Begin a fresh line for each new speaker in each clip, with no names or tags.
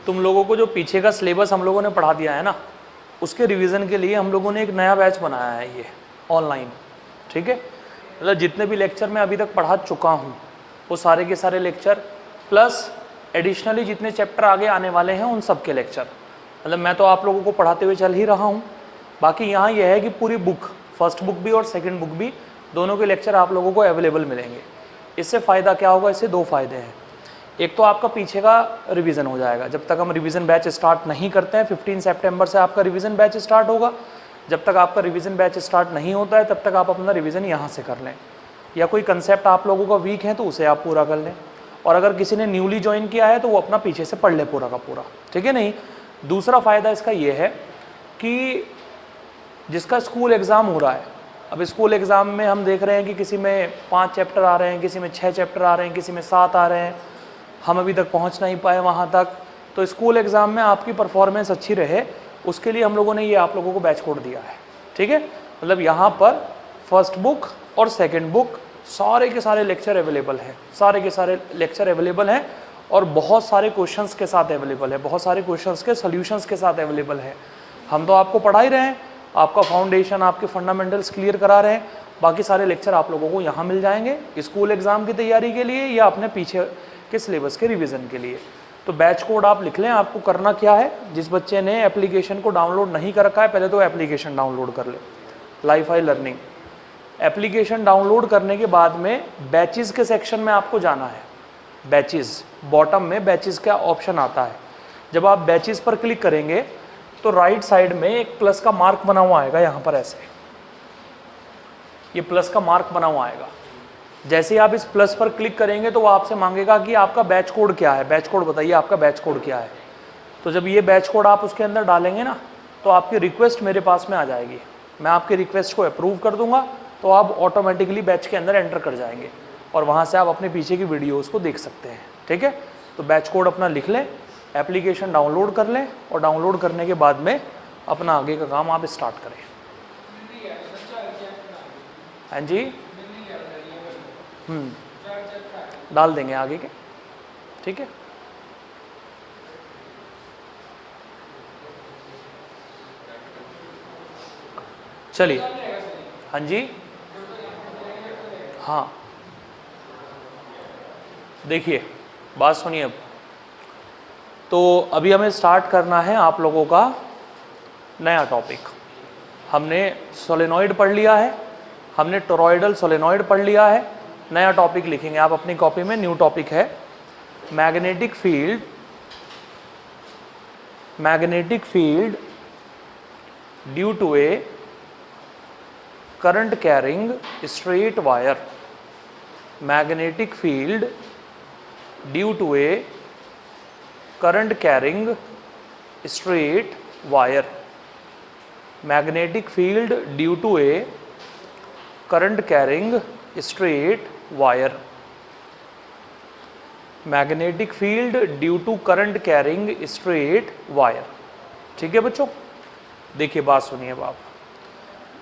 तुम लोगों को जो पीछे का सिलेबस हम लोगों ने पढ़ा दिया है ना, उसके रिवीजन के लिए हम लोगों ने एक नया बैच बनाया है ये ऑनलाइन, ठीक है। मतलब जितने भी लेक्चर मैं अभी तक पढ़ा चुका हूँ वो सारे के सारे लेक्चर प्लस एडिशनली जितने चैप्टर आगे आने वाले हैं उन सब के लेक्चर, मतलब मैं तो आप लोगों को पढ़ाते हुए चल ही रहा हूँ। बाकी यहाँ यह है कि पूरी बुक, फर्स्ट बुक भी और सेकंड बुक भी, दोनों के लेक्चर आप लोगों को अवेलेबल मिलेंगे। इससे फ़ायदा क्या होगा, इससे 2 फ़ायदे हैं। एक तो आपका पीछे का रिवीजन हो जाएगा, जब तक हम रिवीजन बैच स्टार्ट नहीं करते हैं, 15 सितंबर से आपका रिवीजन बैच स्टार्ट होगा। जब तक आपका रिवीजन बैच स्टार्ट नहीं होता है तब तक आप अपना रिवीजन यहाँ से कर लें, या कोई कंसेप्ट आप लोगों का वीक है तो उसे आप पूरा कर लें, और अगर किसी ने न्यूली ज्वाइन किया है तो वो अपना पीछे से पढ़ ले पूरा का पूरा, ठीक है। नहीं, दूसरा फ़ायदा इसका ये है कि जिसका स्कूल एग्ज़ाम हो रहा है, अब स्कूल एग्ज़ाम में हम देख रहे हैं कि किसी में 5 चैप्टर आ रहे हैं, किसी में 6 चैप्टर आ रहे हैं, किसी में 7 आ रहे हैं, हम अभी तक पहुंच नहीं पाए वहां तक। तो स्कूल एग्ज़ाम में आपकी परफॉर्मेंस अच्छी रहे उसके लिए हम लोगों ने ये आप लोगों को बैच कोड दिया है, ठीक है। मतलब यहाँ पर फर्स्ट बुक और सेकंड बुक सारे के सारे लेक्चर अवेलेबल हैं, सारे के सारे लेक्चर अवेलेबल हैं, और बहुत सारे क्वेश्चंस के साथ अवेलेबल है, बहुत सारे क्वेश्चंस के सॉल्यूशंस के साथ अवेलेबल है। हम तो आपको पढ़ा ही रहे हैं, आपका फाउंडेशन, आपके फंडामेंटल्स क्लियर करा रहे हैं। बाकी सारे लेक्चर आप लोगों को यहाँ मिल जाएंगे स्कूल एग्ज़ाम की तैयारी के लिए या अपने पीछे के सिलेबस के रिवीजन के लिए। तो बैच कोड आप लिख लें। आपको करना क्या है, जिस बच्चे ने एप्लीकेशन को डाउनलोड नहीं कर रखा है पहले तो एप्लीकेशन डाउनलोड कर ले, लाइफाई लर्निंग। एप्लीकेशन डाउनलोड करने के बाद में बैचेस के सेक्शन में आपको जाना है। बैचेस, बॉटम में बैचेस का ऑप्शन आता है। जब आप बैचेस पर क्लिक करेंगे तो राइट साइड में एक प्लस का मार्क बना हुआ आएगा, यहाँ पर ऐसे ये प्लस का मार्क बना हुआ आएगा। जैसे ही आप इस प्लस पर क्लिक करेंगे तो वो आपसे मांगेगा कि आपका बैच कोड क्या है, बैच कोड बताइए आपका बैच कोड क्या है। तो जब ये बैच कोड आप उसके अंदर डालेंगे ना तो आपकी रिक्वेस्ट मेरे पास में आ जाएगी, मैं आपकी रिक्वेस्ट को अप्रूव कर दूंगा, तो आप ऑटोमेटिकली बैच के अंदर एंटर कर जाएंगे और वहाँ से आप अपने पीछे की वीडियोज़ को देख सकते हैं, ठीक है। तो बैच कोड अपना लिख लें, एप्लीकेशन डाउनलोड कर लें, और डाउनलोड करने के बाद में अपना आगे का काम आप स्टार्ट करें। हाँ जी, डाल देंगे आगे के, ठीक है। चलिए, हाँ जी, हाँ देखिए बात सुनिए। अब तो अभी हमें स्टार्ट करना है आप लोगों का नया टॉपिक। हमने सोलेनॉइड पढ़ लिया है, हमने टोरॉइडल सोलेनॉइड पढ़ लिया है। नया टॉपिक लिखेंगे आप अपनी कॉपी में, न्यू टॉपिक है magnetic field, magnetic field due to a current carrying straight wire, magnetic field due to a current carrying straight wire, magnetic field due to a current carrying straight wire, magnetic field due to current carrying straight wire, ठीक है बच्चों। देखिए बात सुनिए आप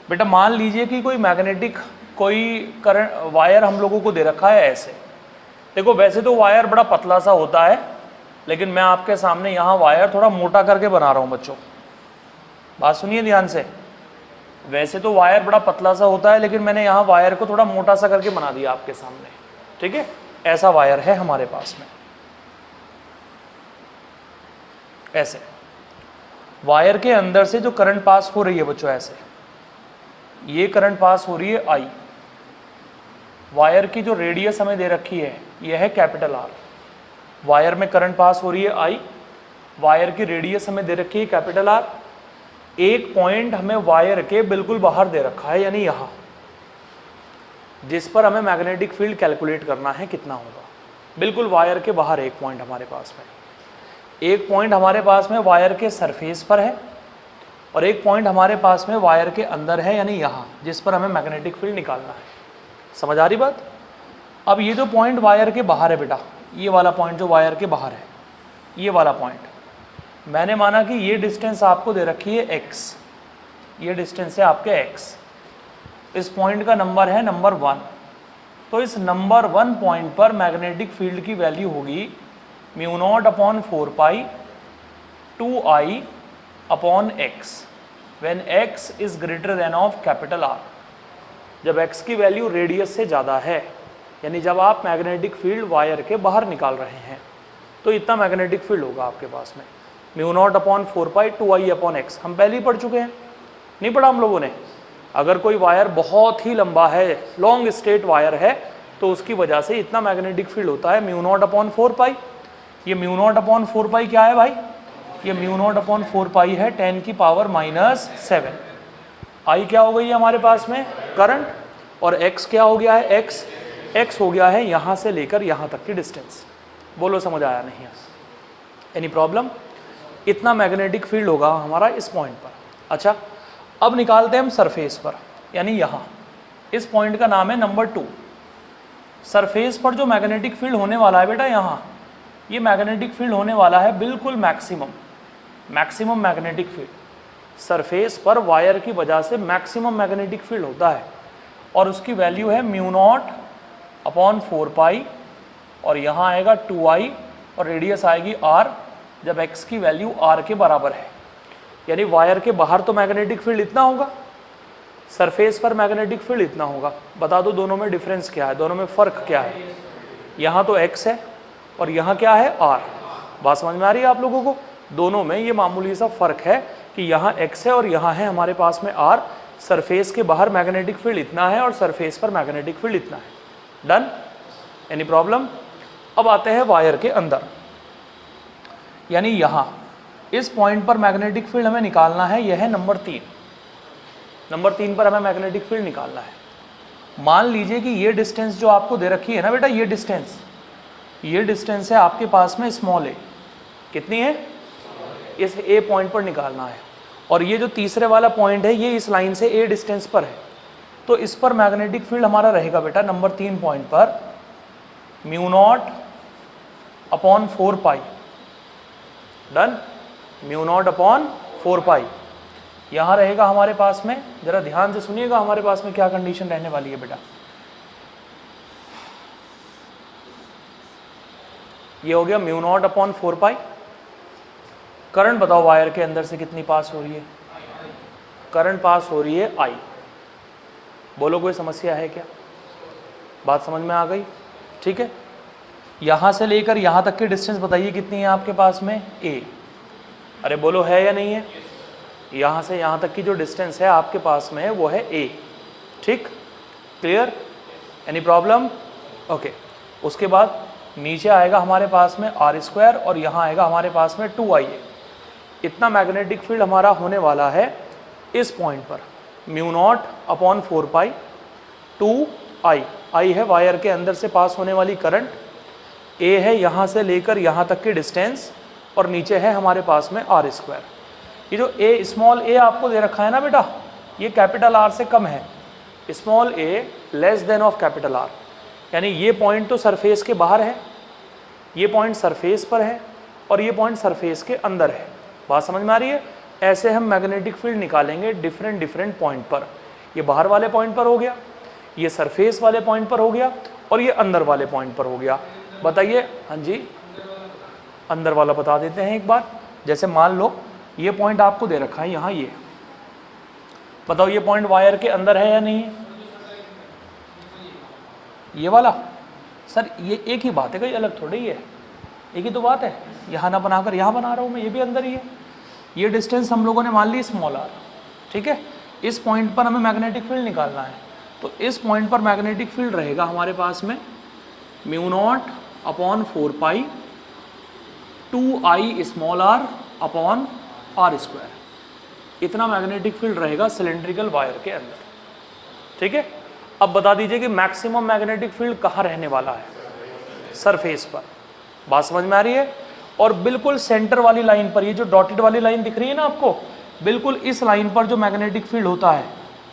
बेटा, मान लीजिए कि कोई मैग्नेटिक कोई करंट वायर हम लोगों को दे रखा है ऐसे। देखो वैसे तो वायर बड़ा पतला सा होता है, लेकिन मैं आपके सामने यहाँ वायर थोड़ा मोटा करके बना रहा हूँ बच्चों, बात सुनिए ध्यान से। वैसे तो वायर बड़ा पतला सा होता है, लेकिन मैंने यहाँ वायर को थोड़ा मोटा सा करके बना दिया आपके सामने, ठीक है। ऐसा वायर है हमारे पास में, ऐसे वायर के अंदर से जो करंट पास हो रही है बच्चों, ऐसे ये करंट पास हो रही है आई। वायर की जो रेडियस हमें दे रखी है यह है कैपिटल आर। वायर में करंट पास हो रही है आई, वायर की रेडियस हमें दे रखी है कैपिटल आर। एक पॉइंट हमें वायर के बिल्कुल बाहर दे रखा है, यानी यहाँ, जिस पर हमें मैग्नेटिक फील्ड कैलकुलेट करना है कितना होगा। बिल्कुल वायर के बाहर एक पॉइंट हमारे पास में, एक पॉइंट हमारे पास में वायर के सरफेस पर है, और एक पॉइंट हमारे पास में वायर के अंदर है, यानी यहाँ, जिस पर हमें मैग्नेटिक फील्ड निकालना है। समझ आ रही बात। अब ये जो पॉइंट वायर के बाहर है बेटा, ये वाला पॉइंट जो वायर के बाहर है, ये वाला पॉइंट, मैंने माना कि ये डिस्टेंस आपको दे रखी है x, ये डिस्टेंस है आपके x, इस पॉइंट का नंबर है नंबर 1। तो इस नंबर 1 पॉइंट पर मैग्नेटिक फील्ड की वैल्यू होगी μ0/4 पाई 2i upon x when x is greater than of capital R। जब x की वैल्यू रेडियस से ज़्यादा है, यानी जब आप मैग्नेटिक फील्ड वायर के बाहर निकाल रहे हैं, तो इतना मैग्नेटिक फील्ड होगा आपके पास में, mu nought upon 4 2i upon x। हम पहले ही पढ़ चुके हैं, नहीं पढ़ा हम लोगों ने? अगर कोई वायर बहुत ही लंबा है, लॉन्ग स्ट्रेट वायर है, तो उसकी वजह से इतना मैग्नेटिक फील्ड होता है म्यू नॉट अपॉन 4 ये म्यू नॉट अपॉन 4 क्या है भाई? ये म्यू नॉट अपॉन 4 है 10 की पावर -7। आई क्या हो गई है हमारे पास में? करंट। और x क्या हो गया है? x हो गया है यहाँ से लेकर यहाँ तक की डिस्टेंस। बोलो समझ आया नहीं? Any problem? इतना मैग्नेटिक फील्ड होगा हमारा इस पॉइंट पर। अच्छा, अब निकालते हैं हम सरफेस पर, यानी यहाँ इस पॉइंट का नाम है नंबर 2। सरफेस पर जो मैग्नेटिक फील्ड होने वाला है बेटा, यहाँ ये मैग्नेटिक फील्ड होने वाला है बिल्कुल मैक्सिमम मैग्नेटिक फील्ड। सरफेस पर वायर की वजह से मैक्सिमम मैग्नेटिक फील्ड होता है और उसकी वैल्यू है म्यू नॉट अपॉन 4 और यहाँ आएगा 2i और रेडियस आएगी r, जब x की वैल्यू r के बराबर है। यानी वायर के बाहर तो मैग्नेटिक फील्ड इतना होगा, सरफेस पर मैग्नेटिक फील्ड इतना होगा। बता दो दोनों में डिफरेंस क्या है, दोनों में फ़र्क क्या है? यहाँ तो x है और यहाँ क्या है? r। बात समझ में आ रही है आप लोगों को? दोनों में ये मामूली सा फ़र्क है कि यहाँ x है और यहाँ है हमारे पास में r। सरफेस के बाहर मैग्नेटिक फील्ड इतना है और सरफेस पर मैग्नेटिक फील्ड इतना है। डन? Any problem? अब आते हैं वायर के अंदर, यानी यहाँ इस पॉइंट पर मैग्नेटिक फील्ड हमें निकालना है। यह है नंबर 3। नंबर 3 पर हमें मैग्नेटिक फील्ड निकालना है। मान लीजिए कि ये डिस्टेंस जो आपको दे रखी है ना बेटा, ये डिस्टेंस है आपके पास में स्मॉल a। कितनी है? इस a पॉइंट पर निकालना है और ये जो तीसरे वाला पॉइंट है ये इस लाइन से a डिस्टेंस पर है, तो इस पर मैग्नेटिक फील्ड हमारा रहेगा बेटा नंबर 3 पॉइंट पर mu nought upon 4 done? Mu nought upon 4 यहाँ रहेगा हमारे पास में। जरा ध्यान से सुनिएगा हमारे पास में क्या कंडीशन रहने वाली है बेटा। ये हो गया म्यू नॉट अपॉन 4 करंट बताओ वायर के अंदर से कितनी पास हो रही है? करंट पास हो रही है I। बोलो कोई समस्या है क्या? बात समझ में आ गई? ठीक है। यहाँ से लेकर यहाँ तक की डिस्टेंस बताइए कितनी है आपके पास में? a। अरे बोलो है या नहीं है? यहाँ से यहाँ तक की जो डिस्टेंस है आपके पास में वो है a। ठीक? क्लियर? Any problem? ओके। उसके बाद नीचे आएगा हमारे पास में r² और यहाँ आएगा हमारे पास में 2i। इतना मैग्नेटिक फील्ड हमारा होने वाला है इस पॉइंट पर। Mu nought upon 4 2i। i है वायर के अंदर से पास होने वाली करंट, a है यहाँ से लेकर यहाँ तक की डिस्टेंस और नीचे है हमारे पास में r²। ये जो a स्मॉल a आपको दे रखा है ना बेटा, ये कैपिटल R से कम है। Small a less than of capital R, यानी ये पॉइंट तो सरफेस के बाहर है, ये पॉइंट सरफेस पर है और ये पॉइंट सरफेस के अंदर है। बात समझ में आ रही है? ऐसे हम मैग्नेटिक फील्ड निकालेंगे डिफरेंट पॉइंट पर। ये बाहर वाले पॉइंट पर हो गया, ये सरफेस वाले पॉइंट पर हो गया और ये अंदर वाले पॉइंट पर हो गया। बताइए। हाँ जी, अंदर वाला बता देते हैं एक बार। जैसे मान लो ये पॉइंट आपको दे रखा है यहाँ, ये बताओ ये पॉइंट वायर के अंदर है या नहीं है? ये वाला सर ये एक ही बात है, कोई अलग थोड़ी ही है, एक ही तो बात है। यहाँ ना बनाकर यहाँ बना रहा हूँ मैं, ये भी अंदर ही है। ये डिस्टेंस हम लोगों ने मान ली स्मॉल r। ठीक है। इस पॉइंट पर हमें मैग्नेटिक फील्ड निकालना है, तो इस पॉइंट पर मैग्नेटिक फील्ड रहेगा हमारे पास में mu nought upon 4 2i small r upon r²। इतना मैग्नेटिक फील्ड रहेगा सिलेंड्रिकल वायर के अंदर। ठीक है। अब बता दीजिए कि मैक्सिमम मैग्नेटिक फील्ड कहाँ रहने वाला है? सरफेस पर। बात समझ में आ रही है? और बिल्कुल सेंटर वाली लाइन पर, ये जो डॉटेड वाली लाइन दिख रही है ना आपको, बिल्कुल इस लाइन पर जो मैग्नेटिक फील्ड होता है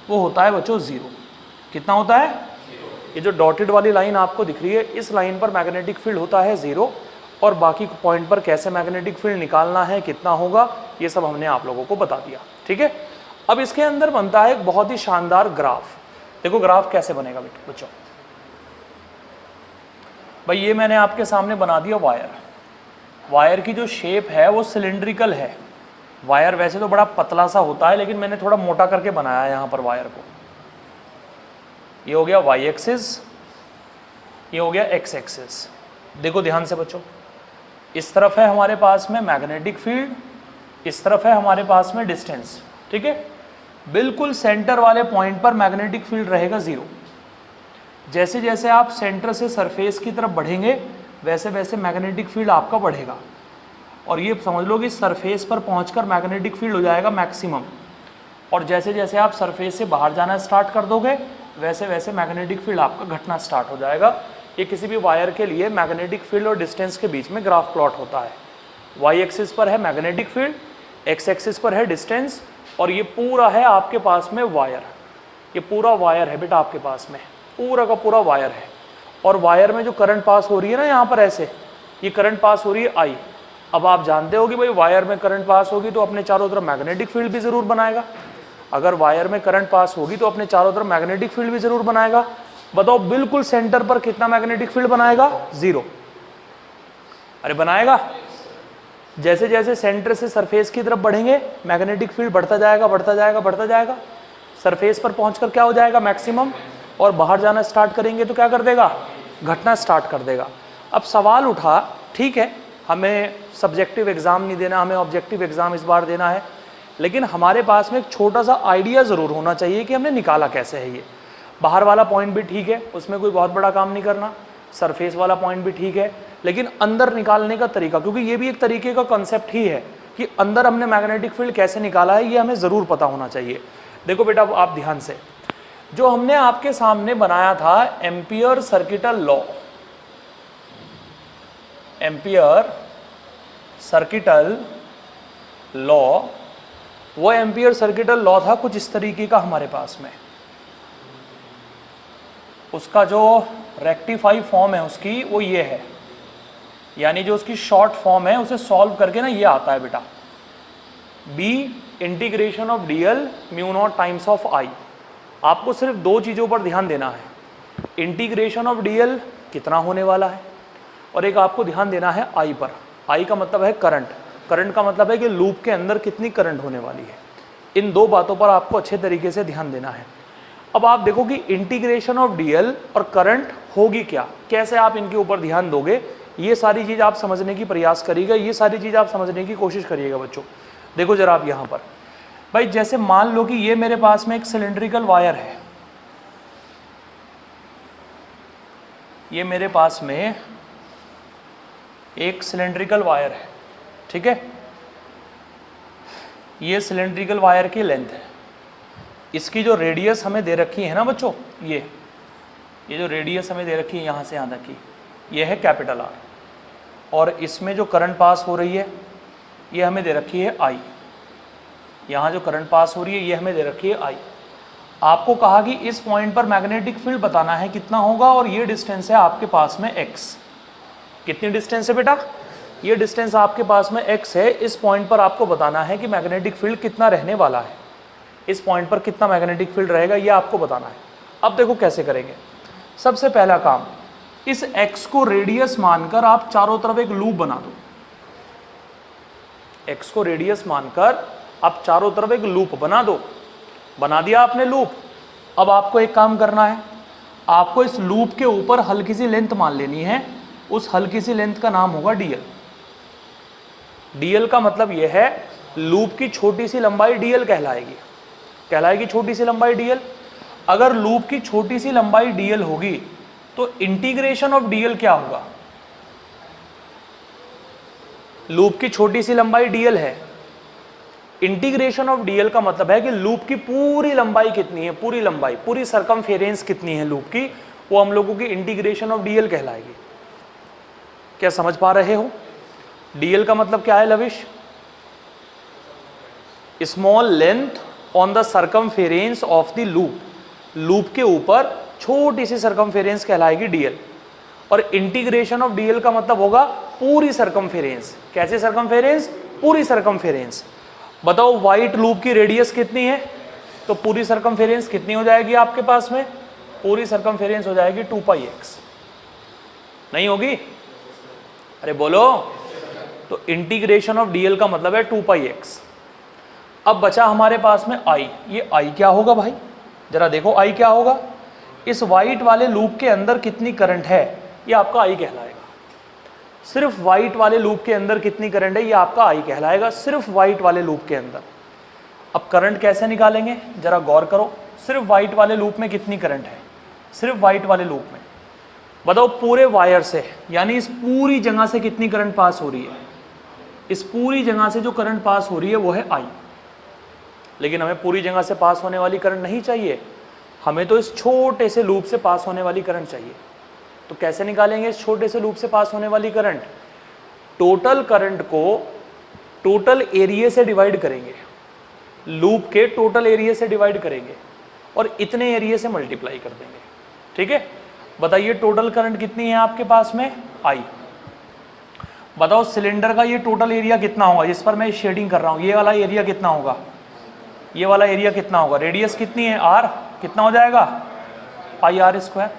वो होता है बच्चों 0। कितना होता है? ये जो डॉटेड वाली लाइन आपको दिख रही है, इस लाइन पर मैग्नेटिक फील्ड होता है 0 और बाकी पॉइंट पर कैसे मैग्नेटिक फील्ड निकालना है, कितना होगा, ये सब हमने आप लोगों को बता दिया। ठीक है। अब इसके अंदर बनता है एक बहुत ही शानदार ग्राफ। देखो ग्राफ कैसे बनेगा बच्चों। भाई ये मैंने आपके सामने बना दिया वायर, वायर की जो शेप है वो सिलिंड्रिकल है। वायर वैसे तो बड़ा पतला सा होता है, लेकिन मैंने थोड़ा मोटा करके बनाया है यहाँ पर वायर को। ये हो गया वाई एक्सिस, ये हो गया एक्स एक्सिस। देखो ध्यान से बच्चों, इस तरफ है हमारे पास में मैग्नेटिक फील्ड, इस तरफ है हमारे पास में डिस्टेंस, ठीक है। बिल्कुल सेंटर वाले पॉइंट पर मैग्नेटिक फील्ड रहेगा 0। जैसे जैसे आप सेंटर से सरफेस की तरफ बढ़ेंगे वैसे वैसे मैग्नेटिक फील्ड आपका बढ़ेगा, और ये समझ लो कि सरफेस पर पहुंचकर मैग्नेटिक फील्ड हो जाएगा मैक्सिमम। और जैसे जैसे आप सरफेस से बाहर जाना स्टार्ट कर दोगे वैसे वैसे मैग्नेटिक फील्ड आपका घटना स्टार्ट हो जाएगा। ये किसी भी वायर के लिए मैग्नेटिक फील्ड और डिस्टेंस के बीच में ग्राफ प्लॉट होता है। वाई एक्सिस पर है मैग्नेटिक फील्ड, एक्स एक्सिस पर है डिस्टेंस, और ये पूरा है आपके पास में वायर। ये पूरा वायर है बेटा आपके पास में, पूरा का पूरा वायर है। और वायर में जो करंट पास हो रही है ना यहाँ पर ऐसे, ये करंट पास हो रही है आई। अब आप जानते हो कि भाई वायर में करंट पास होगी तो अपने चारों तरफ मैग्नेटिक फील्ड भी ज़रूर बनाएगा। अगर वायर में करंट पास होगी तो अपने चारों तरफ मैग्नेटिक फील्ड भी ज़रूर बनाएगा। बताओ बिल्कुल सेंटर पर कितना मैग्नेटिक फील्ड बनाएगा? 0। अरे बनाएगा। जैसे जैसे सेंटर से सरफेस की तरफ बढ़ेंगे मैग्नेटिक फील्ड बढ़ता जाएगा, बढ़ता जाएगा, बढ़ता जाएगा। सरफेस पर पहुंचकर क्या हो जाएगा? मैक्सिमम। और बाहर जाना स्टार्ट करेंगे तो क्या कर देगा? घटना स्टार्ट कर देगा। अब सवाल उठा, ठीक है हमें सब्जेक्टिव एग्ज़ाम नहीं देना, हमें ऑब्जेक्टिव एग्ज़ाम इस बार देना है, लेकिन हमारे पास में एक छोटा सा आइडिया ज़रूर होना चाहिए कि हमने निकाला कैसे है। ये बाहर वाला पॉइंट भी ठीक है, उसमें कोई बहुत बड़ा काम नहीं करना, सरफेस वाला पॉइंट भी ठीक है, लेकिन अंदर निकालने का तरीका, क्योंकि ये भी एक तरीके का कॉन्सेप्ट ही है कि अंदर हमने मैग्नेटिक फील्ड कैसे निकाला है, ये हमें ज़रूर पता होना चाहिए। देखो बेटा आप ध्यान से, जो हमने आपके सामने बनाया था ampere circuital law, ampere circuital law, वो एम्पियर सर्किटल लॉ था कुछ इस तरीके का हमारे पास में। उसका जो रेक्टिफाई फॉर्म है उसकी वो ये है, यानी जो उसकी शॉर्ट फॉर्म है उसे सॉल्व करके ना ये आता है बेटा, B integration of DL mu not times of I. आपको सिर्फ दो चीज़ों पर ध्यान देना है, इंटीग्रेशन ऑफ डीएल कितना होने वाला है, और एक आपको ध्यान देना है आई पर। आई का मतलब है करंट, करंट का मतलब है कि लूप के अंदर कितनी करंट होने वाली है। इन दो बातों पर आपको अच्छे तरीके से ध्यान देना है। अब आप देखो कि इंटीग्रेशन ऑफ डीएल और करंट होगी क्या, कैसे आप इनके ऊपर ध्यान दोगे, ये सारी चीज़ आप समझने की प्रयास करिएगा, ये सारी चीज़ आप समझने की कोशिश करिएगा बच्चों। देखो जरा आप यहाँ पर भाई, जैसे मान लो कि ये मेरे पास में एक सिलिंड्रिकल वायर है, ये मेरे पास में एक सिलिंड्रिकल वायर है, ठीक है। ये सिलिंड्रिकल वायर की लेंथ है, इसकी जो रेडियस हमें दे रखी है ना बच्चों, ये जो रेडियस हमें दे रखी है यहाँ से यहाँ तक की, ये है कैपिटल आर, और इसमें जो करंट पास हो रही है ये हमें दे रखी है आई। यहाँ जो करंट पास हो रही है ये हमें दे रखी है आई। आपको कहा कि इस पॉइंट पर मैग्नेटिक फील्ड बताना है कितना होगा, और ये डिस्टेंस है आपके पास में x। कितनी डिस्टेंस है बेटा? ये डिस्टेंस आपके पास में x है। इस पॉइंट पर आपको बताना है कि मैग्नेटिक फील्ड कितना रहने वाला है, इस पॉइंट पर कितना मैग्नेटिक फील्ड रहेगा, ये आपको बताना है। अब देखो कैसे करेंगे। सबसे पहला काम, इस x को रेडियस मानकर आप चारों तरफ एक लूप बना दो। x को रेडियस मानकर आप चारों तरफ एक लूप बना दो। बना दिया आपने लूप। अब आपको एक काम करना है, आपको इस लूप के ऊपर हल्की सी लेंथ मान लेनी है। उस हल्की सी लेंथ का नाम होगा dl। dl का मतलब यह है लूप की छोटी सी लंबाई dl कहलाएगी छोटी सी लंबाई dl। अगर लूप की छोटी सी लंबाई dl होगी तो इंटीग्रेशन ऑफ dl क्या होगा? लूप की छोटी सी लंबाई dl है, इंटीग्रेशन ऑफ dl का मतलब है कि लूप की पूरी लंबाई कितनी है, पूरी लंबाई, पूरी सरकमफेरेंस कितनी है लूप की, वो हम लोगों की इंटीग्रेशन ऑफ dl कहलाएगी। क्या समझ पा रहे हो? dl का मतलब क्या है lavish? Small length on the circumference of the loop. Loop के ऊपर छोटी सी सरकमफेरेंस कहलाएगी dl, और इंटीग्रेशन ऑफ dl का मतलब होगा पूरी सरकमफेरेंस। कैसे सरकमफेरेंस? पूरी सरकमफेरेंस। बताओ व्हाइट लूप की रेडियस कितनी है, तो पूरी सरकमफेरेंस कितनी हो जाएगी आपके पास में? पूरी सरकमफेरेंस हो जाएगी 2πx। नहीं होगी? अरे बोलो, तो इंटीग्रेशन ऑफ डीएल का मतलब है 2πx। अब बचा हमारे पास में i, ये i क्या होगा भाई, जरा देखो i क्या होगा। इस वाइट वाले लूप के अंदर कितनी करंट है ये आपका i कहलाएगा। सिर्फ वाइट वाले लूप के अंदर कितनी करंट है ये आपका i कहलाएगा, सिर्फ वाइट वाले लूप के अंदर। अब करंट कैसे निकालेंगे जरा गौर करो। सिर्फ वाइट वाले लूप में कितनी करंट है, सिर्फ वाइट वाले लूप में बताओ, पूरे वायर से, यानी इस पूरी जगह से कितनी करंट पास हो रही है। इस पूरी जगह से जो करंट पास हो रही है वो है I। लेकिन हमें पूरी जगह से पास होने वाली करंट नहीं चाहिए, हमें तो इस छोटे से लूप से पास होने वाली करंट चाहिए। तो कैसे निकालेंगे इस छोटे से लूप से पास होने वाली करंट। टोटल करंट को टोटल एरिया से डिवाइड करेंगे, लूप के टोटल एरिया से डिवाइड करेंगे और इतने एरिया से मल्टीप्लाई कर देंगे। ठीक है, बताइए टोटल करंट कितनी है आपके पास में I। बताओ सिलेंडर का ये टोटल एरिया कितना होगा जिस पर मैं शेडिंग कर रहा हूँ, ये वाला एरिया कितना होगा, ये वाला एरिया कितना होगा, रेडियस कितनी है R, कितना हो जाएगा πr²।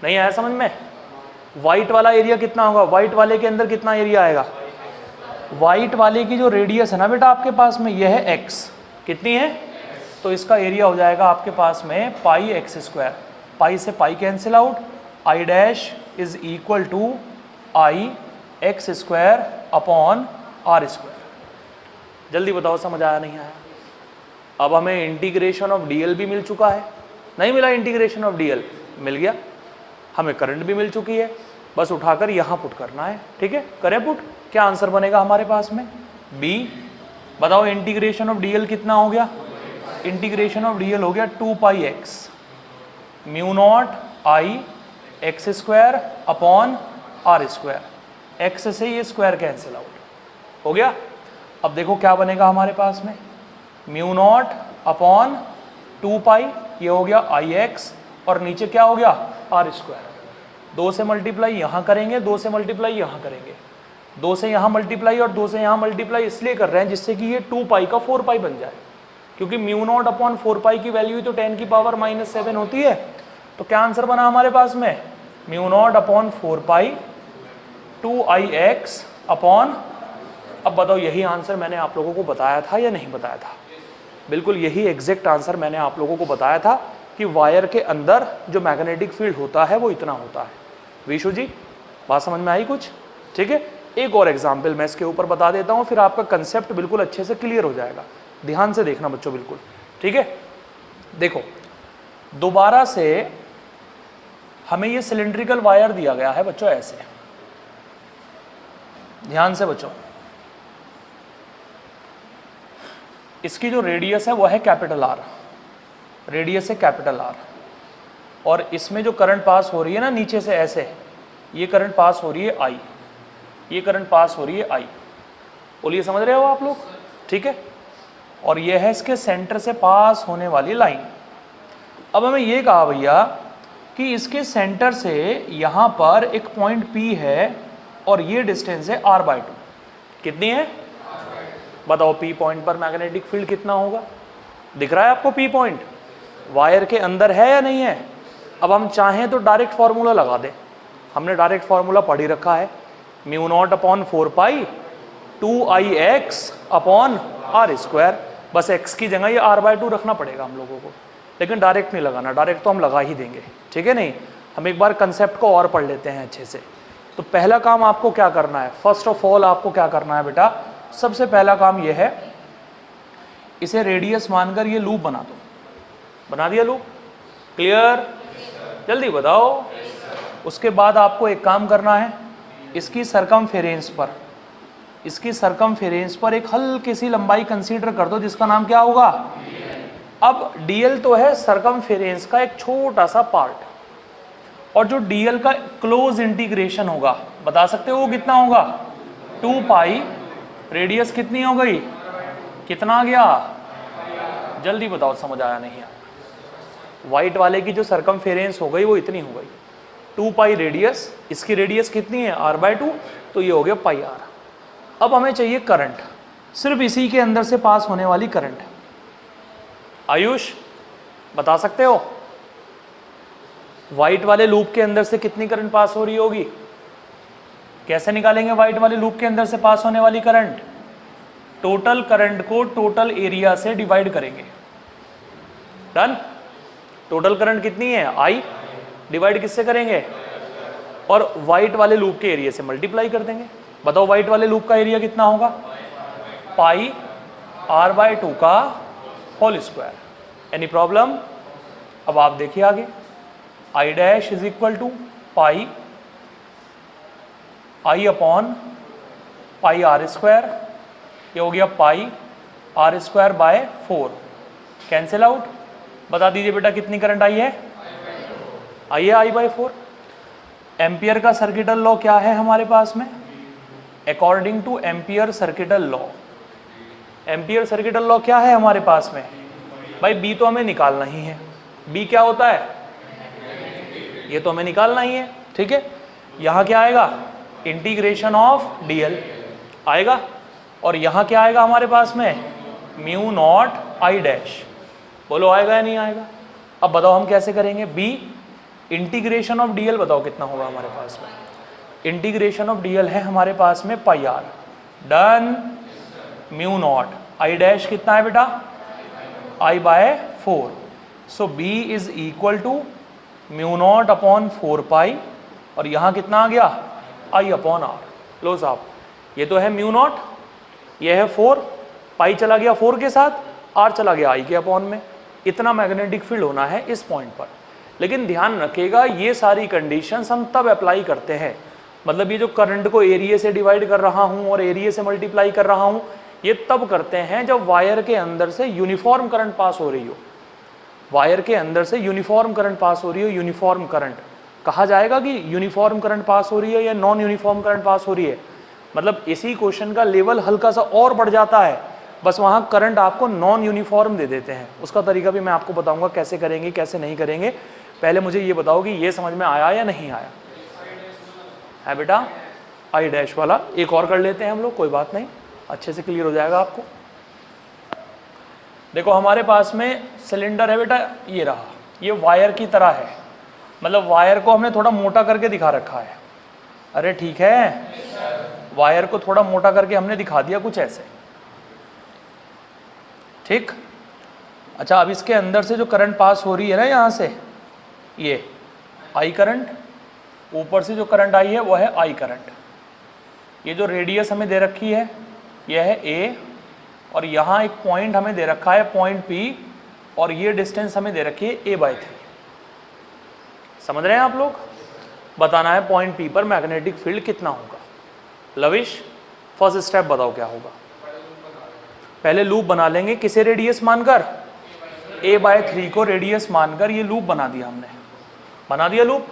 नहीं आया समझ में। वाइट वाला एरिया कितना होगा, वाइट वाले के अंदर कितना एरिया आएगा, वाइट वाले की जो रेडियस है ना बेटा आपके पास में, यह है x, कितनी है, तो इसका एरिया हो जाएगा आपके पास में πx²। पाई से pi cancel out, I dash is equal to IX² upon R²। जल्दी बताओ समझ आया नहीं आया। अब हमें इंटीग्रेशन ऑफ डीएल भी मिल चुका है, नहीं मिला इंटीग्रेशन ऑफ डीएल, मिल गया। हमें करंट भी मिल चुकी है, बस उठाकर यहाँ पुट करना है। ठीक है, करें पुट, क्या आंसर बनेगा हमारे पास में B। बताओ इंटीग्रेशन ऑफ डीएल कितना हो गया, इंटीग्रेशन ऑफ डीएल हो गया 2πx μ0 IX² upon R²। x से ये स्क्वायर कैंसिल आउट हो गया। अब देखो क्या बनेगा हमारे पास में, μ0 अपॉन 2π, ये हो गया IX और नीचे क्या हो गया R²। 2 से मल्टीप्लाई यहाँ करेंगे, 2 से मल्टीप्लाई यहाँ करेंगे, 2 से यहाँ मल्टीप्लाई और 2 से यहाँ मल्टीप्लाई इसलिए कर रहे हैं जिससे कि ये 2π का 4π बन जाए, क्योंकि μ0 अपॉन 4π की वैल्यू तो 10 की पावर -7 होती है। तो क्या आंसर बना हमारे पास में, μ0 अपॉन 4π 2IX अपॉन। अब बताओ यही आंसर मैंने आप लोगों को बताया था या नहीं बताया था, बिल्कुल यही एग्जैक्ट आंसर मैंने आप लोगों को बताया था कि वायर के अंदर जो मैग्नेटिक फील्ड होता है वो इतना होता है। विशु जी बात समझ में आई कुछ। ठीक है, एक और एग्जाम्पल मैं इसके ऊपर बता देता हूँ, फिर आपका कंसेप्ट बिल्कुल अच्छे से क्लियर हो जाएगा। ध्यान से देखना बच्चों बिल्कुल। ठीक है, देखो दोबारा से हमें ये सिलेंड्रिकल वायर दिया गया है बच्चों ऐसे, ध्यान से बच्चों। इसकी जो रेडियस है वो है कैपिटल R, रेडियस है कैपिटल R, और इसमें जो करंट पास हो रही है ना नीचे से ऐसे, ये करंट पास हो रही है I, ये करंट पास हो रही है I। बोलिए समझ रहे हो आप लोग। ठीक है, और ये है इसके सेंटर से पास होने वाली लाइन। अब हमें ये कहा भैया कि इसके सेंटर से यहाँ पर एक पॉइंट P है और ये डिस्टेंस है R/2। कितनी है बताओ, P पॉइंट पर मैग्नेटिक फील्ड कितना होगा, दिख रहा है आपको P पॉइंट वायर के अंदर है या नहीं है। अब हम चाहें तो डायरेक्ट फार्मूला लगा दें, हमने डायरेक्ट फार्मूला पढ़ ही रखा है, μ0 अपॉन 4π 2IX अपॉन R²। बस x की जगह ये R/2 रखना पड़ेगा हम लोगों को, लेकिन डायरेक्ट नहीं लगाना, डायरेक्ट तो हम लगा ही देंगे। ठीक है, नहीं हम एक बार कंसेप्ट को और पढ़ लेते हैं अच्छे से। तो पहला काम आपको क्या करना है, फर्स्ट ऑफ ऑल आपको क्या करना है बेटा, सबसे पहला काम यह है, इसे रेडियस मानकर ये लूप बना दो। बना दिया लूप, क्लियर, जल्दी बताओ। उसके बाद आपको एक काम करना है, इसकी सरकमफेरेंस पर, इसकी सरकमफेरेंस पर एक हल्की सी लंबाई कंसीडर कर दो जिसका नाम क्या होगा। अब डीएल तो है सरकमफेरेंस का एक छोटा सा पार्ट, और जो डीएल का क्लोज इंटीग्रेशन होगा बता सकते हो वो कितना होगा, 2π, रेडियस कितनी हो गई, कितना आ गया, जल्दी बताओ समझ आया नहीं आया। वाइट वाले की जो सरकमफेरेंस हो गई वो इतनी हो गई, 2π रेडियस, इसकी रेडियस कितनी है R/2, तो ये हो गया πr। अब हमें चाहिए करंट, सिर्फ इसी के अंदर से पास होने वाली करंट। आयुष बता सकते हो वाइट वाले लूप के अंदर से कितनी करंट पास हो रही होगी, कैसे निकालेंगे व्हाइट वाले लूप के अंदर से पास होने वाली करंट? टोटल करंट को टोटल एरिया से डिवाइड करेंगे। डन। टोटल करंट कितनी है? I, डिवाइड किससे करेंगे? और व्हाइट वाले लूप के एरिया से मल्टीप्लाई कर देंगे। बताओ व्हाइट वाले लूप का एरिया कितना होगा? पाई r/2 का होल स्क्वायर। Any problem? अब आप देखिए आगे, I dash is equal to pi I upon pi r square, ये हो गया pi r square by 4, cancel out. बता दीजिए बेटा कितनी करंट आई है? आई है I/4। एम्पियर का सर्किटल लॉ क्या है हमारे पास में? According to Ampere circuital law, ampere circuital law क्या है हमारे पास में? भाई बी तो हमें निकालना ही है। बी क्या होता है? ये तो हमें निकालना ही है, ठीक है। यहाँ क्या आएगा? इंटीग्रेशन ऑफ dl आएगा, और यहाँ क्या आएगा हमारे पास में? Mu nought I dash. बोलो आएगा या नहीं आएगा? अब बताओ हम कैसे करेंगे? बी इंटीग्रेशन ऑफ dl बताओ कितना होगा हमारे पास में? इंटीग्रेशन ऑफ dl है हमारे पास में pi r। Done. Mu nought I dash कितना है बेटा? I/4। So b is equal to mu nought upon 4 pi, और यहाँ कितना आ गया? I upon r। लो साहब, ये तो है म्यू नॉट, ये है 4, पाई चला गया 4 के साथ, r चला गया I के अपॉन में। इतना मैग्नेटिक फील्ड होना है इस पॉइंट पर। लेकिन ध्यान रखिएगा ये सारी कंडीशंस हम तब अप्लाई करते हैं, मतलब ये जो करंट को एरिया से डिवाइड कर रहा हूँ और एरिया से मल्टीप्लाई कर रहा हूँ, ये तब करते हैं जब वायर के अंदर से यूनिफॉर्म करंट पास हो रही हो। वायर के अंदर से यूनिफॉर्म करंट पास हो रही हो। यूनिफॉर्म करंट कहा जाएगा कि यूनिफॉर्म करंट पास हो रही है या नॉन यूनिफॉर्म करंट पास हो रही है। मतलब इसी क्वेश्चन का लेवल हल्का सा और बढ़ जाता है, बस वहाँ करंट आपको नॉन यूनिफॉर्म दे देते हैं। उसका तरीका भी मैं आपको बताऊंगा कैसे करेंगे कैसे नहीं करेंगे। पहले मुझे ये बताओ कि ये समझ में आया या नहीं आया है बेटा? I डैश वाला एक और कर लेते हैं हम लोग, कोई बात नहीं, अच्छे से क्लियर हो जाएगा आपको। देखो हमारे पास में सिलेंडर है बेटा, ये रहा, ये वायर की तरह है, मतलब वायर को हमने थोड़ा मोटा करके दिखा रखा है। अरे ठीक है, वायर को थोड़ा मोटा करके हमने दिखा दिया कुछ ऐसे, ठीक। अच्छा, अब इसके अंदर से जो करंट पास हो रही है ना, यहाँ से ये I करंट, ऊपर से जो करंट आई है वो है I करंट। ये जो रेडियस हमें दे रखी है ये है A, और यहाँ एक पॉइंट हमें दे रखा है पॉइंट P, और ये डिस्टेंस हमें दे रखी है A/3। समझ रहे हैं आप लोग? बताना है पॉइंट P पर मैग्नेटिक फील्ड कितना होगा। लविश, फर्स्ट स्टेप बताओ क्या होगा? पहले लूप बना लेंगे, किसे रेडियस मानकर? A/3 को रेडियस मानकर ये लूप बना दिया हमने, बना दिया लूप।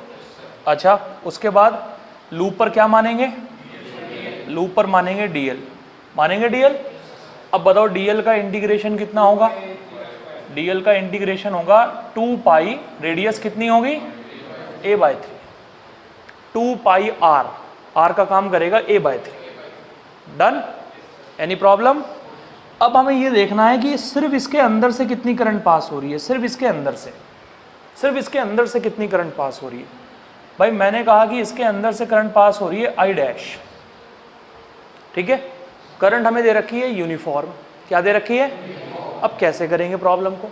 अच्छा, उसके बाद लूप पर क्या मानेंगे? लूप पर मानेंगे dl, मानेंगे dl। अब बताओ dl का इंटीग्रेशन कितना होगा? dl का इंटीग्रेशन होगा 2 पाई, रेडियस कितनी होगी? A/3, 2 पाई r, r का काम करेगा A/3। डन। Any problem? अब हमें ये देखना है कि सिर्फ इसके अंदर से कितनी करंट पास हो रही है, सिर्फ इसके अंदर से, सिर्फ इसके अंदर से कितनी करंट पास हो रही है। भाई मैंने कहा कि इसके अंदर से करंट पास हो रही है I डैश, ठीक है। करंट हमें दे रखी है यूनिफॉर्म, क्या दे रखी है? अब कैसे करेंगे प्रॉब्लम को?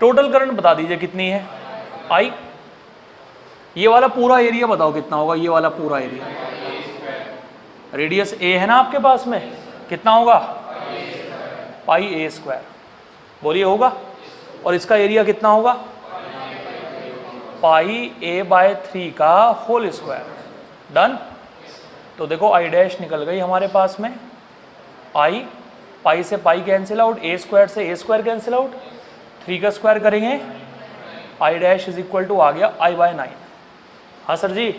टोटल करंट बता दीजिए कितनी है? I। ये वाला पूरा एरिया बताओ कितना होगा? ये वाला पूरा एरिया, रेडियस A है ना आपके पास में, कितना होगा? पाई A²। बोलिए होगा? और इसका एरिया कितना होगा? पाई A/3 का होल स्क्वायर। डन। तो देखो I डैश निकल गई हमारे पास में, I, पाई से पाई कैंसिल आउट, A² से A² कैंसिल आउट, 3 का स्क्वायर करेंगे, I dash is equal to आ गया I/9। हाँ सर जी,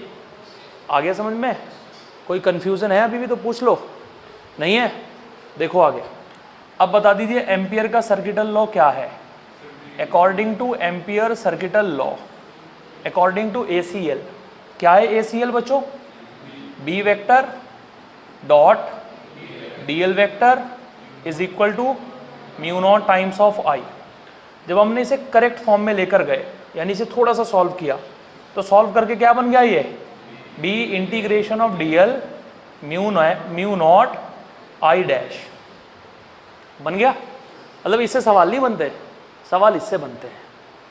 आ गया समझ में? कोई कन्फ्यूज़न है अभी भी तो पूछ लो, नहीं है? देखो आगे, अब बता दीजिए एम्पियर का सर्किटल लॉ क्या है? According to Ampere circuital law, according to ACL, क्या है ACL बच्चों? B vector dot DL vector is equal to mu not times of I। जब हमने इसे करेक्ट फॉर्म में लेकर गए, यानी इसे थोड़ा सा सॉल्व किया, तो सॉल्व करके क्या बन गया? ये B integration of DL mu naught I dash बन गया। मतलब इससे सवाल नहीं बनते, सवाल इससे बनते हैं।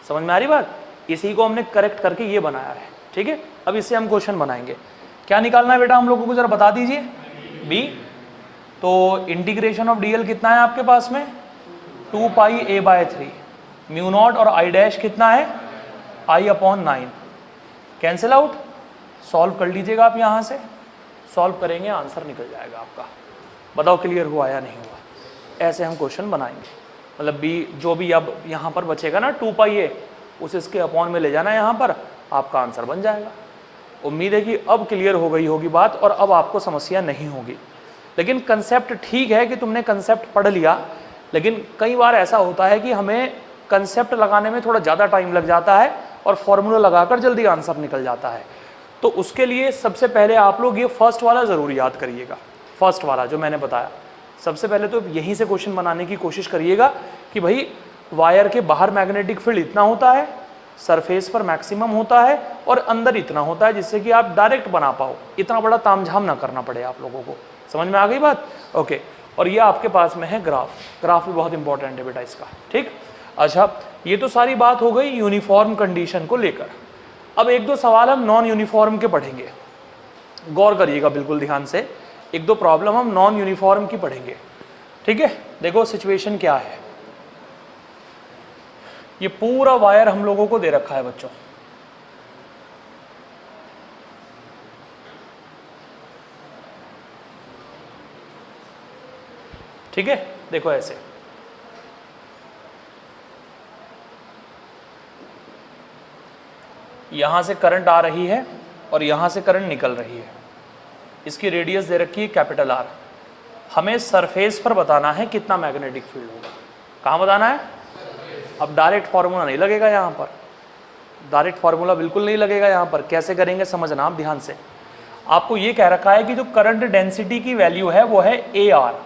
समझ में आ रही बात? इसी को हमने करेक्ट करके ये बनाया है, ठीक है। अब इससे हम क्वेश्चन बनाएंगे। क्या निकालना है बेटा हम लोगों को, जरा बता दीजिए। बी, तो इंटीग्रेशन ऑफ डीएल कितना है आपके पास में, 2 पाई a/3। म्यू नॉट और आई डैश कितना है, i/9। कैंसिल आउट, सॉल्व कर लीजिएगा आप। यहाँ से सॉल्व करेंगे, आंसर निकल जाएगा आपका। बताओ क्लियर हुआ या नहीं हुआ। ऐसे हम क्वेश्चन बनाएंगे। मतलब बी जो भी अब यहाँ पर बचेगा ना 2 पाई a, उसे इसके अपॉन में ले जाना है यहाँ पर, आपका आंसर बन जाएगा। उम्मीद है कि अब क्लियर हो गई होगी बात और अब आपको समस्या नहीं होगी। लेकिन कंसेप्ट ठीक है कि तुमने कंसेप्ट पढ़ लिया, लेकिन कई बार ऐसा होता है कि हमें कंसेप्ट लगाने में थोड़ा ज़्यादा टाइम लग जाता है और फॉर्मूला लगाकर जल्दी आंसर निकल जाता है। तो उसके लिए सबसे पहले आप लोग ये फर्स्ट वाला ज़रूर याद करिएगा। फर्स्ट वाला जो मैंने बताया, सबसे पहले तो यहीं से क्वेश्चन बनाने की कोशिश करिएगा कि भाई वायर के बाहर मैग्नेटिक फील्ड इतना होता है, सरफेस पर मैक्सिमम होता है और अंदर इतना होता है, जिससे कि आप डायरेक्ट बना पाओ, इतना बड़ा तामझाम ना करना पड़े आप लोगों को। समझ में आ गई बात? ओके। और ये आपके पास में है ग्राफ। ग्राफ भी बहुत इंपॉर्टेंट है बेटा इसका, ठीक। अच्छा, ये तो सारी बात हो गई यूनिफॉर्म कंडीशन को लेकर। अब एक दो सवाल हम नॉन यूनिफॉर्म के पढ़ेंगे, गौर करिएगा बिल्कुल ध्यान से। एक दो प्रॉब्लम हम नॉन यूनिफॉर्म की पढ़ेंगे, ठीक है। देखो सिचुएशन क्या है। ये पूरा वायर हम लोगों को दे रखा है बच्चों, ठीक है। देखो ऐसे, यहां से करंट आ रही है और यहां से करंट निकल रही है। इसकी रेडियस दे रखी है कैपिटल आर। हमें सरफेस पर बताना है कितना मैग्नेटिक फील्ड होगा। कहाँ बताना है? अब डायरेक्ट फार्मूला नहीं लगेगा यहाँ पर, डायरेक्ट फार्मूला बिल्कुल नहीं लगेगा यहाँ पर। कैसे करेंगे समझना आप ध्यान से। आपको ये कह रखा है कि जो करंट डेंसिटी की वैल्यू है वो है ए आर।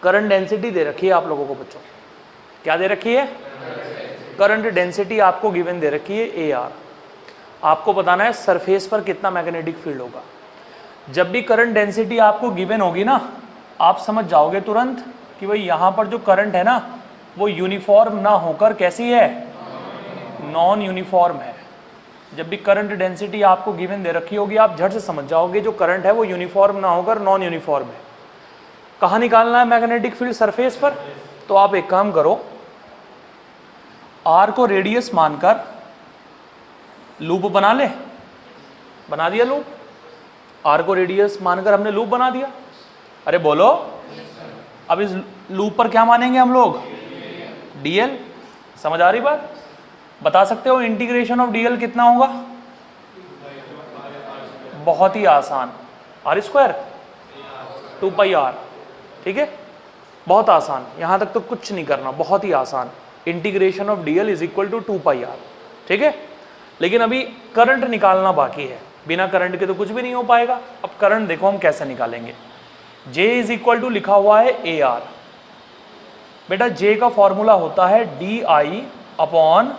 करंट डेंसिटी दे रखी है आप लोगों को बच्चों, क्या दे रखी है? करंट डेंसिटी आपको गिवन दे रखी है ए आर। आपको बताना है सरफेस पर कितना मैग्नेटिक फील्ड होगा। जब भी करंट डेंसिटी आपको गिवन होगी ना, आप समझ जाओगे तुरंत कि भाई यहाँ पर जो करंट है ना वो यूनिफॉर्म ना होकर कैसी है? नॉन यूनिफॉर्म है। जब भी करंट डेंसिटी आपको गिवन दे रखी होगी, आप झट से समझ जाओगे जो करंट है वो यूनिफॉर्म ना होकर नॉन यूनिफॉर्म है। कहाँ निकालना है मैग्नेटिक फील्ड? सरफेस पर। तो आप एक काम करो, आर को रेडियस मानकर लूप बना ले। बना दिया लूप? आर को रेडियस मानकर हमने लूप बना दिया। अरे बोलो, अब इस लूप पर क्या मानेंगे हम लोग? डीएल। समझ आ रही बात? बता सकते हो इंटीग्रेशन ऑफ डीएल कितना होगा? बहुत ही आसान, आर स्क्वायर 2 पाई आर, ठीक है। बहुत आसान, यहां तक तो कुछ नहीं करना, बहुत ही आसान। Integration of DL is equal to 2 pi R, ठीक है। लेकिन अभी करंट निकालना बाकी है, बिना करंट के तो कुछ भी नहीं हो पाएगा। अब करंट देखो हम कैसे निकालेंगे। J इज इक्वल टू लिखा हुआ है ए आर। बेटा J का फॉर्मूला होता है D I upon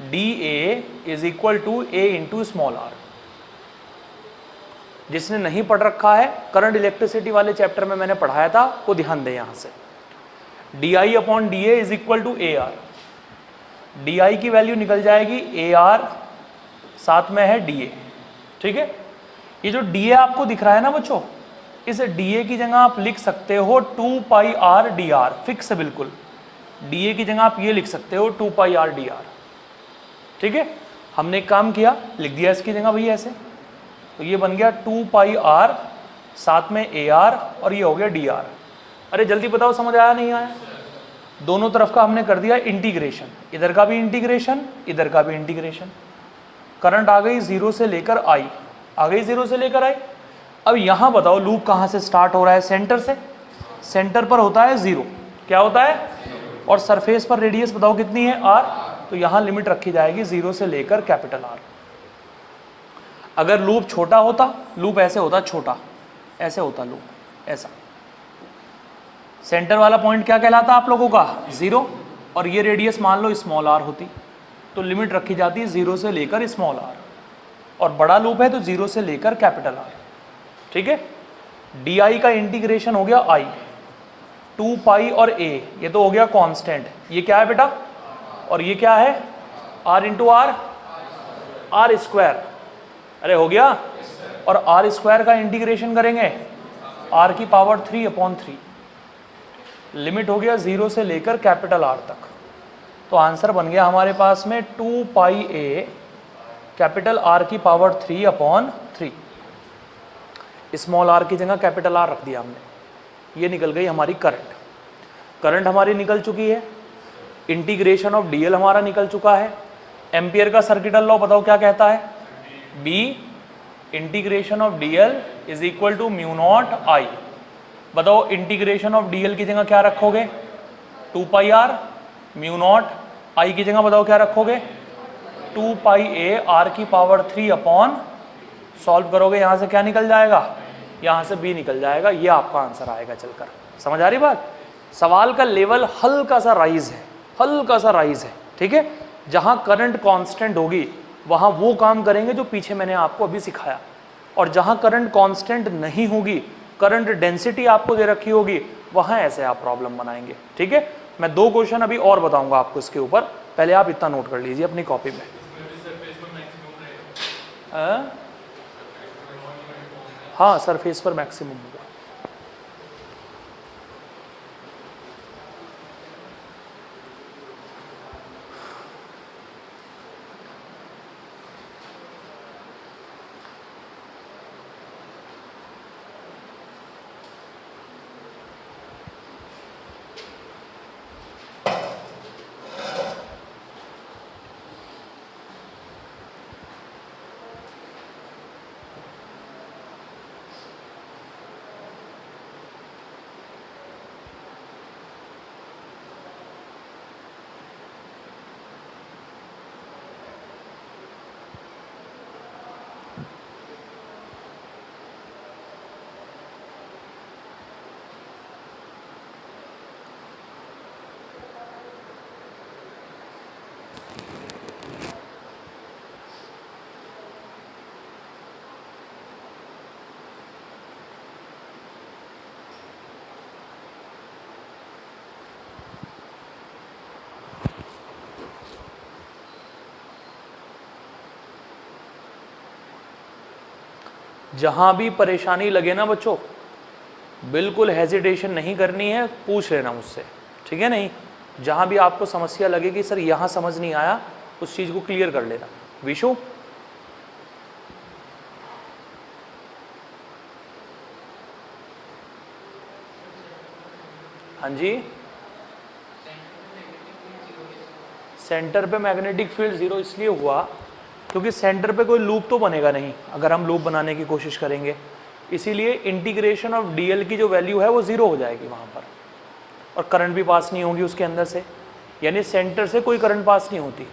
D A is equal to A into small R. जिसने नहीं पढ़ रखा है, करंट इलेक्ट्रिसिटी वाले चैप्टर में मैंने पढ़ाया था, वो ध्यान दे यहां से। D I upon D A is equal to A R. D I की वैल्यू निकल जाएगी ए आर, साथ में है डी ए, ठीक है। ये जो डी ए आपको दिख रहा है ना बच्चों, इस डी ए की जगह आप लिख सकते हो 2 pi R D R. Fix है बिल्कुल। डी ए की जगह आप ये लिख सकते हो 2 पाई आर डी आर, ठीक है। हमने एक काम किया, लिख दिया इसकी जगह भाई ऐसे, तो ये बन गया 2 पाई आर, साथ में ए आर, और ये हो गया डी आर। अरे जल्दी बताओ समझ आया नहीं आया? दोनों तरफ का हमने कर दिया इंटीग्रेशन, इधर का भी इंटीग्रेशन, इधर का भी इंटीग्रेशन। करंट आ गई 0 से लेकर आई, आ गई 0 से लेकर आई। अब यहां बताओ लूप कहां से स्टार्ट हो रहा है? सेंटर से। सेंटर पर होता है 0, क्या होता है? और सरफेस पर रेडियस बताओ कितनी है? आर। तो यहां लिमिट रखी जाएगी 0 से लेकर कैपिटल आर। अगर लूप छोटा होता, लूप ऐसे होता छोटा, ऐसे होता लूप, ऐसा। सेंटर वाला पॉइंट क्या कहलाता आप लोगों का? 0। और ये रेडियस मान लो स्मॉल आर होती, तो लिमिट रखी जाती है 0 से लेकर स्मॉल आर। और बड़ा लूप है तो 0 से लेकर कैपिटल आर। ठीक है। डी आई का इंटीग्रेशन हो गया आई, 2 पाई और a, ये तो हो गया कांस्टेंट। ये क्या है बेटा, और ये क्या है, r इंटू आर स्क्वायर, अरे हो गया। और आर स्क्वायर का इंटीग्रेशन करेंगे r की पावर 3/3, लिमिट हो गया 0 से लेकर कैपिटल R तक। तो आंसर बन गया हमारे पास में 2 पाई a कैपिटल R की पावर 3/3। स्मॉल r की जगह कैपिटल R रख दिया हमने। ये निकल गई हमारी करंट। करंट हमारी निकल चुकी है, इंटीग्रेशन ऑफ डीएल हमारा निकल चुका है। एम्पियर का सर्किटल लॉ बताओ क्या कहता है, B integration of DL is equal to mu naught I. बताओ इंटीग्रेशन ऑफ डीएल की जगह क्या रखोगे, 2 pi R, mu naught I की जगह बताओ क्या रखोगे, 2 पाई ए आर की पावर 3/, सॉल्व करोगे यहाँ से क्या निकल जाएगा, यहाँ से B निकल जाएगा। ये आपका आंसर आएगा चलकर। समझ आ रही बात, सवाल का लेवल हल्का सा राइज है, हल्का सा राइज है, ठीक है। जहाँ करंट कांस्टेंट होगी वहाँ वो काम करेंगे जो पीछे मैंने आपको अभी सिखाया, और जहाँ करंट कांस्टेंट नहीं होगी, करंट डेंसिटी आपको दे रखी होगी, वहाँ ऐसे आप प्रॉब्लम बनाएंगे, ठीक है। मैं 2 क्वेश्चन अभी और बताऊंगा आपको इसके ऊपर, पहले आप इतना नोट कर लीजिए अपनी कॉपी में। हाँ, सरफेस पर मैक्सिमम होगा। जहां भी परेशानी लगे ना बच्चों, बिल्कुल हेजिटेशन नहीं करनी है, पूछ लेना मुझसे, ठीक है। नहीं, जहां भी आपको समस्या लगे कि सर यहाँ समझ नहीं आया, उस चीज़ को क्लियर कर लेना। विशु, हाँ जी, सेंटर पे मैग्नेटिक फील्ड 0 इसलिए हुआ क्योंकि सेंटर पे कोई लूप तो बनेगा नहीं अगर हम लूप बनाने की कोशिश करेंगे, इसीलिए इंटीग्रेशन ऑफ डीएल की जो वैल्यू है वो 0 हो जाएगी वहाँ पर, और करंट भी पास नहीं होगी उसके अंदर से, यानी सेंटर से कोई करंट पास नहीं होती,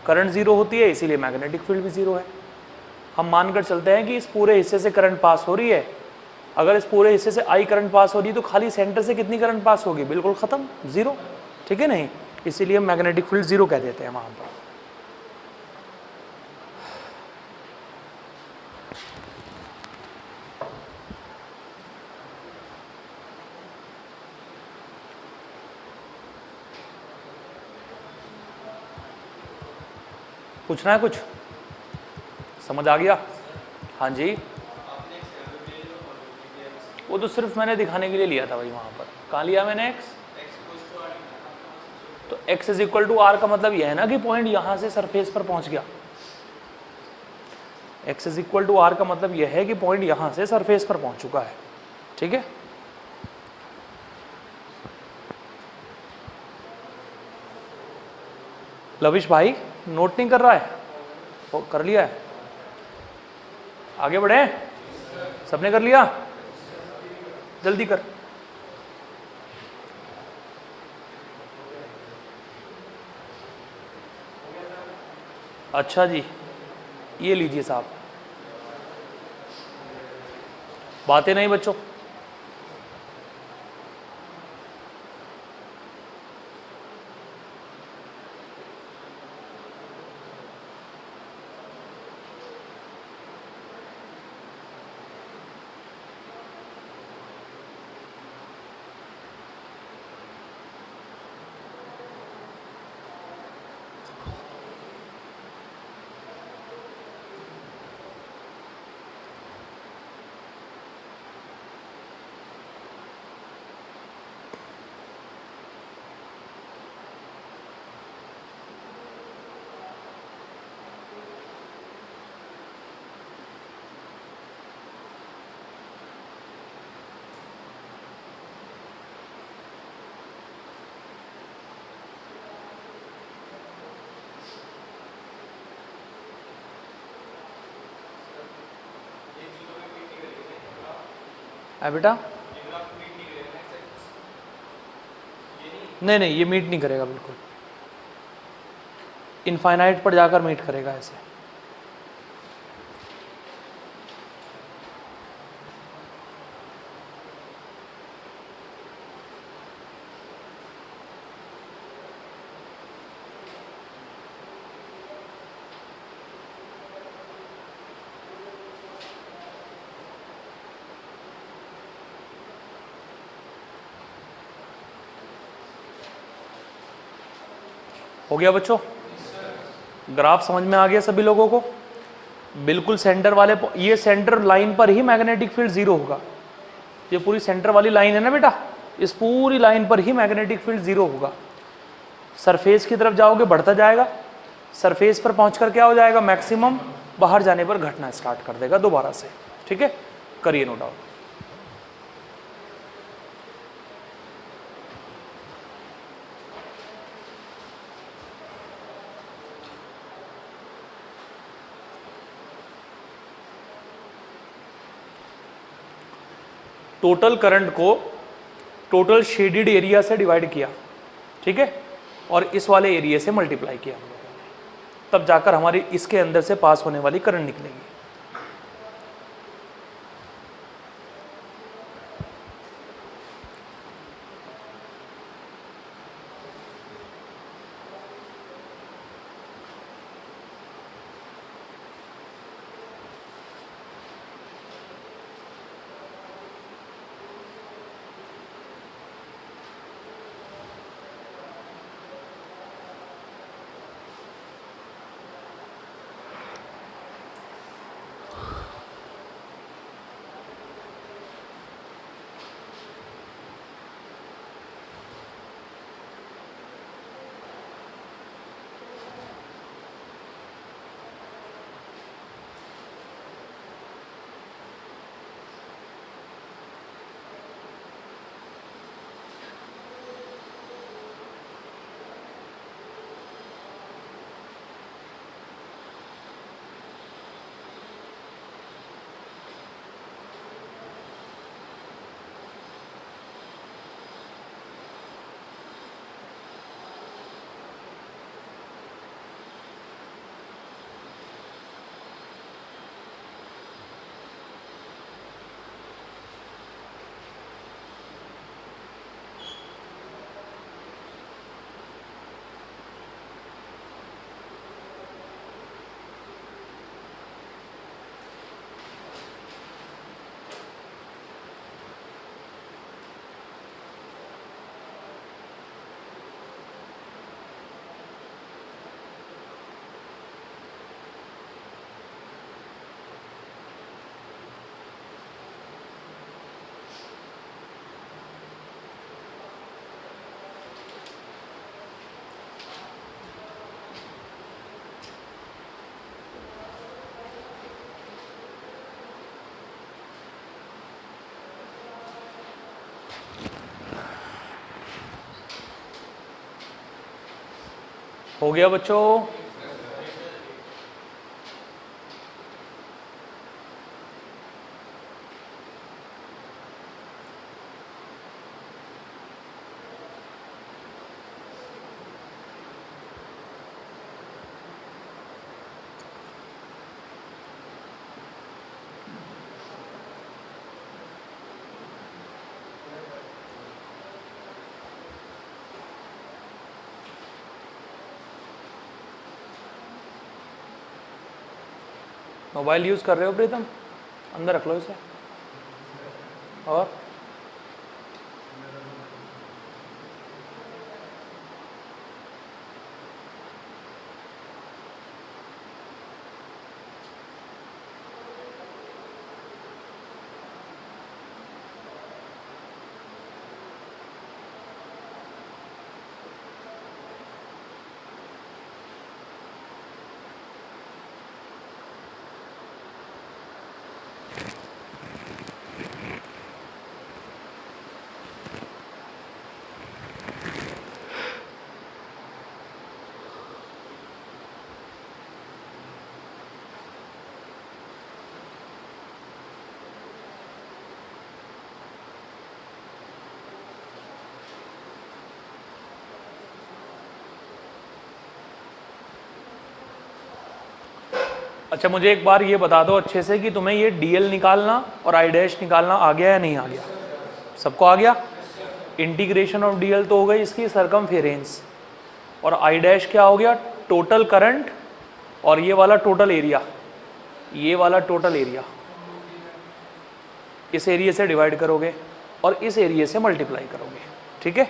करंट 0 होती है, इसीलिए मैग्नेटिक फील्ड भी 0 है। हम मानकर चलते हैं कि इस पूरे हिस्से से करंट पास हो रही है, अगर इस पूरे हिस्से से आई करंट पास हो रही है तो खाली सेंटर से कितनी करंट पास होगी, बिल्कुल ख़त्म, 0, ठीक है। नहीं, इसीलिए मैग्नेटिक फील्ड 0 कह देते हैं वहाँ पर। पूछना है कुछ, समझ आ गया? हाँ जी, वो तो सिर्फ मैंने दिखाने के लिए लिया था भाई, वहाँ पर कहाँ लिया मैंने x, तो x is equal to R का मतलब यह है ना कि पॉइंट यहाँ से सरफेस पर पहुँच गया। x is equal to R का मतलब यह है कि पॉइंट यहाँ से सरफेस पर पहुँच चुका है, ठीक है। लविश भाई नोट नहीं कर रहा है, वो कर लिया है, आगे बढ़े, सबने कर लिया, जल्दी कर। अच्छा जी, ये लीजिए साहब, बातें नहीं बच्चों, है बेटा? नहीं नहीं, ये मीट नहीं करेगा बिल्कुल, इनफाइनाइट पर जाकर मीट करेगा ऐसे। हो गया बच्चों? ग्राफ समझ में आ गया सभी लोगों को? बिल्कुल सेंटर वाले, ये सेंटर लाइन पर ही मैग्नेटिक फील्ड जीरो होगा। ये पूरी सेंटर वाली लाइन है ना बेटा, इस पूरी लाइन पर ही मैग्नेटिक फील्ड जीरो होगा। सरफेस की तरफ जाओगे बढ़ता जाएगा, सरफेस पर पहुंचकर क्या हो जाएगा, मैक्सिमम, बाहर जाने पर घटना स्टार्ट कर देगा दोबारा से। ठीक है, करिए नो डाउट। टोटल करंट को टोटल शेडेड एरिया से डिवाइड किया, ठीक है, और इस वाले एरिया से मल्टीप्लाई किया हम लोगों ने, तब जाकर हमारी इसके अंदर से पास होने वाली करंट निकलेगी। हो गया बच्चों? मोबाइल यूज़ कर रहे हो प्रीतम? अंदर रख लो इसे। और अच्छा मुझे एक बार ये बता दो अच्छे से कि तुम्हें ये डीएल निकालना और आई डैश निकालना आ गया या नहीं आ गया? सबको आ गया? इंटीग्रेशन ऑफ डीएल तो हो गई इसकी सरकमफेरेंस, और आई डैश क्या हो गया? टोटल करंट, और ये वाला टोटल एरिया, ये वाला टोटल एरिया इस एरिया से डिवाइड करोगे और इस एरिया से मल्टीप्लाई करोगे, ठीक है?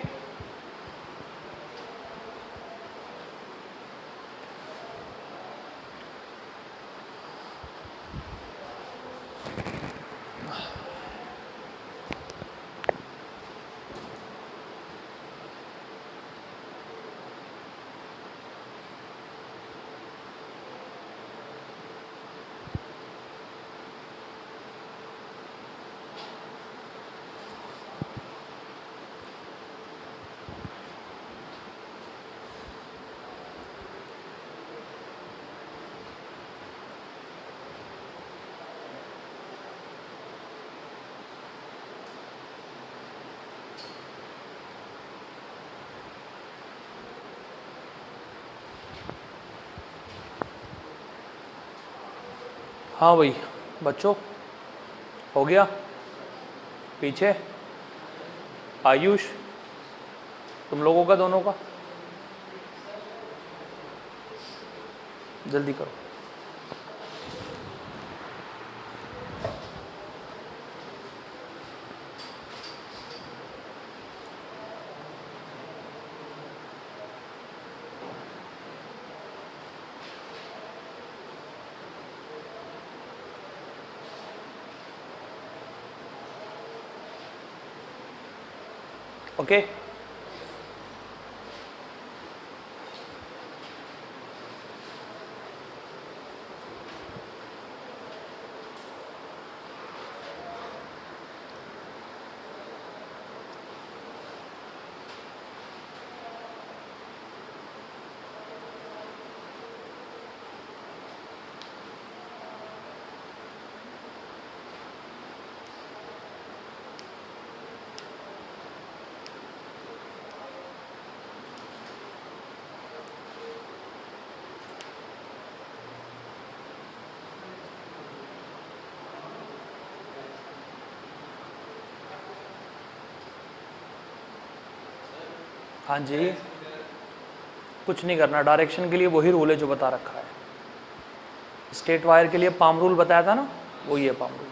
हाँ भाई बच्चों, हो गया? पीछे आयुष, तुम लोगों का, दोनों का जल्दी करो। ओके हाँ जी, कुछ नहीं करना, डायरेक्शन के लिए वही रूल है जो बता रखा है। स्टेट वायर के लिए पाम रूल बताया था ना, वही है पाम रूल।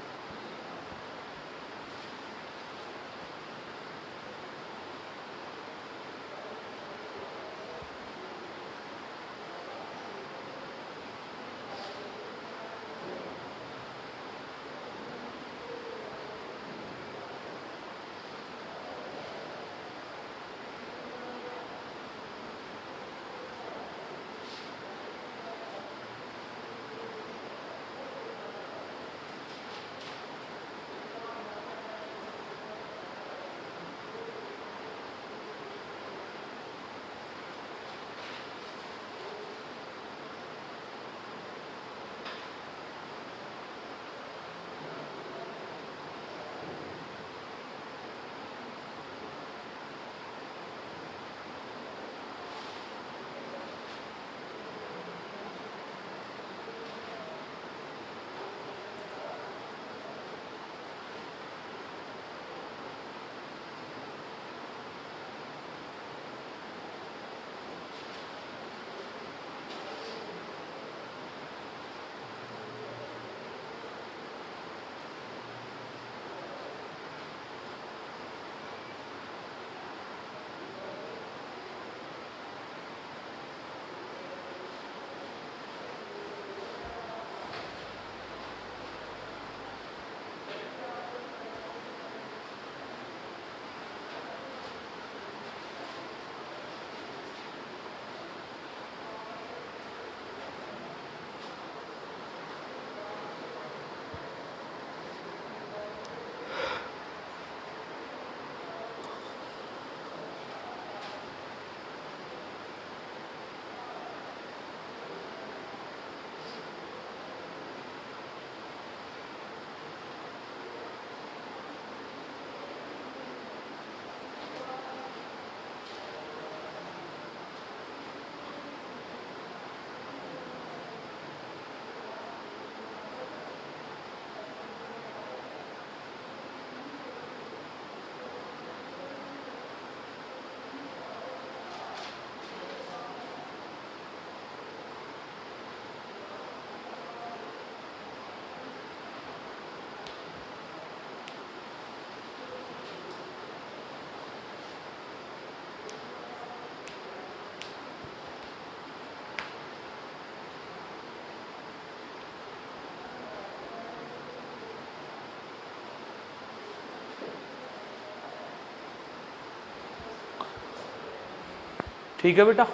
ठीक है बेटा,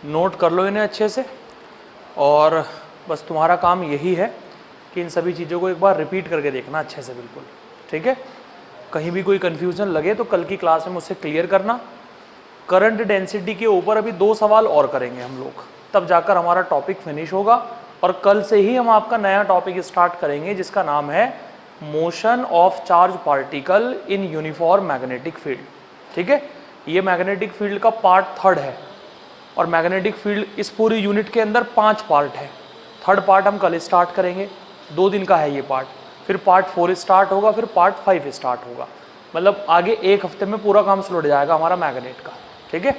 नोट कर लो इन्हें अच्छे से, और बस तुम्हारा काम यही है कि इन सभी चीज़ों को एक बार रिपीट करके देखना अच्छे से, बिल्कुल ठीक है। कहीं भी कोई कन्फ्यूज़न लगे तो कल की क्लास में मुझसे क्लियर करना। करंट डेंसिटी के ऊपर अभी 2 सवाल और करेंगे हम लोग, तब जाकर हमारा टॉपिक फिनिश होगा, और कल से ही हम आपका नया टॉपिक स्टार्ट करेंगे जिसका नाम है motion of charge particle in uniform magnetic field. ठीक है, ये मैग्नेटिक फील्ड का पार्ट 3 है, और मैग्नेटिक फील्ड इस पूरी यूनिट के अंदर 5 पार्ट है। 3rd पार्ट हम कल स्टार्ट करेंगे, 2 दिन का है ये पार्ट, फिर पार्ट 4 स्टार्ट होगा, फिर पार्ट 5 स्टार्ट होगा। मतलब आगे 1 हफ्ते में पूरा काम सुलझ जाएगा हमारा मैग्नेट का। ठीक है।